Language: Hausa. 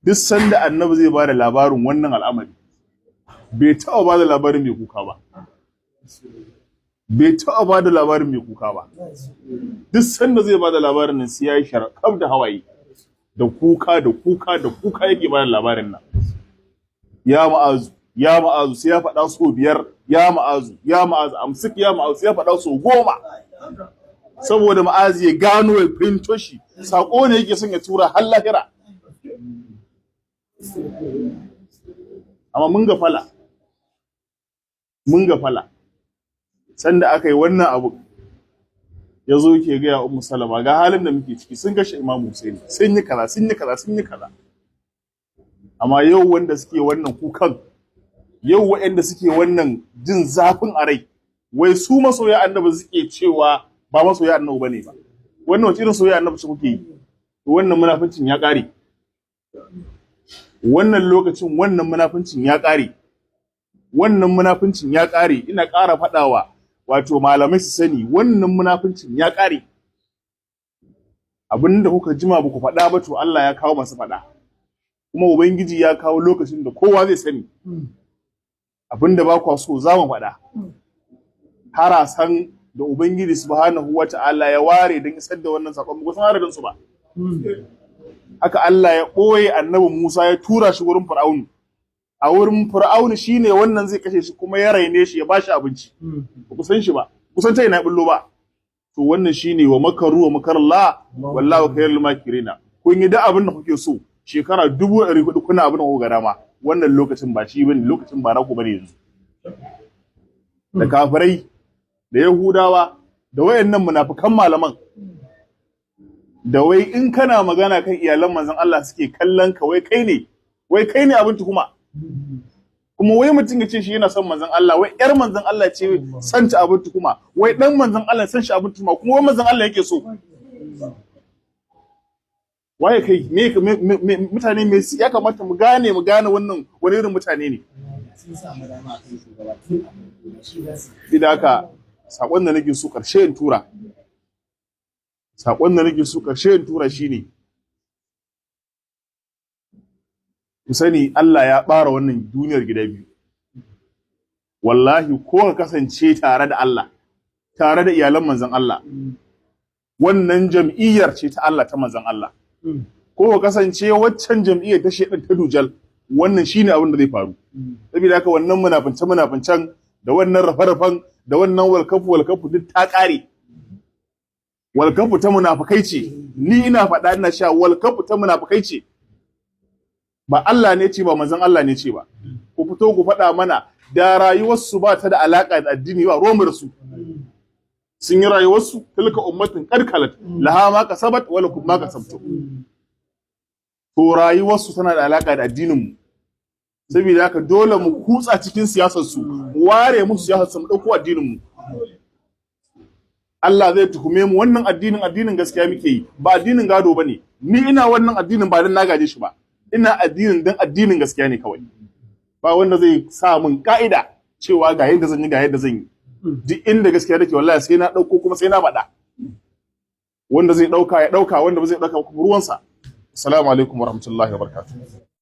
duk sanda annabi zai bada labarin wannan al'amari bai taɓa bada labarin mai kuka ba duk sanda zai bada labarin nan sai yayi sharkaf da hawaye da kuka yake bada labarin nan. Ya ma'azu sai ya faɗa so 5, ya ma'azu amsik ya ma'azu sai ya faɗa so 10 saboda ma'azi ya gano ya fahimto shi sako ne yake son ya tura har lahira. Amma mun ga fala sanda aka yi wannan abu ya zo ke gaya Ummu Salama ga halin da muke ciki, sun kashe Imam Hussein, sun yi kaza. Amma yau wanda suke wannan kukan, yau waɗanda suke wannan jin zafin a rai, wai su masoya annabi suke cewa ba masoya annabi bane ba. Wannan wace irin soyayya annabi ce kuke yi? Wannan munafincin ya ƙare. Wannan lokacin wannan munafincin ya ƙare. Ina ƙara faɗawa wato malamai su sani wannan munafincin ya ƙare. Abinda kuka jima ba ku faɗa ba to Allah ya kawo masu faɗa. Kuma Ubangiji ya kawo lokacin da kowa zai sani. Abinda ba ku so za mu faɗa. Harasan da Ubangiji subhanahu wata'ala ya ware don isar da wannan sakon ba san adadin su ba. Haka Allah ya ɓoye annabi Musa ya tura shi wurin Fir'aunu. A wurin Fir'aunu shine wannan zai kashe shi kuma ya raine shi ya bashi abinci. Ba ku san shi ba. Kusan ta ina bullo ba. To wannan shine wa makaru wa makarallah wallahu khairul makirina. Kun yi da abin da kuke so. Shekara 400 kuna abin da kuka ga dama. Wannan lokacin ba shi bane, lokacin ba naku bane yanzu. Da kafirai da Yahudawa da wayannan munafikan malaman da wai in kana magana kan iyalan manzon Allah suke kallon ka wai kai ne abin tuhuma. Kuma wai mutum ya ce shi yana son manzon Allah, wai yar manzon Allah ce san ta abin tuhuma, wai dan manzon Allah san shi abin tuhuma, kuma wai manzon Allah yake so. Waye kai mutane me ya kamata mu gane wannan wani irin mutane ne. Idan haka sakon da nake so karshe in tura shine ku sani Allah ya ɓara wannan duniyar gida biyu. Wallahi ko ka kasance tare da Allah, tare da iyalan manzon Allah, wannan jam'iyyar ce ta Allah ta manzon Allah. Ko ka kasance waccan jam'iyyar ta shedan ta dujal, wannan shine abin da zai faru. Saboda haka wannan munafincen da wannan rafa-rafan da wannan walkafu duk ta ƙare. Walkafu ta munafikai ce, ni ina faɗa ina cewa walkafu ta munafikai ce. Ba Allah ne ce ba manzon Allah ne ce ba. Ku fito ku faɗa mana da rayuwarsu ba ta da alaƙa da addini ba ruwan da su. Sun yi rayuwarsu tilka ummatin karkalat laha ma kasabat wa lakum ma kasabtum. To rayuwarsu tana da alaƙa da addinin mu. Saboda haka dole mu kutsa cikin siyasar su, mu ware musu siyasar su mu dauko addinin mu. Allah zai tuhume mu wannan addinin gaskiya muke yi, ba addinin gado bane. Ni ina wannan addinin ba dan na gaje shi ba. Ina addinin dan addinin gaskiya ne kawai. Ba wanda zai sa mun ka'ida cewa ga yadda zan yi. Duk inda gaskiya take wallahi sai na dauko kuma sai na faɗa. Wanda zai dauka ya dauka, wanda ba zai dauka kuma ruwansa. Assalamu alaikum warahmatullahi wabarakatuh.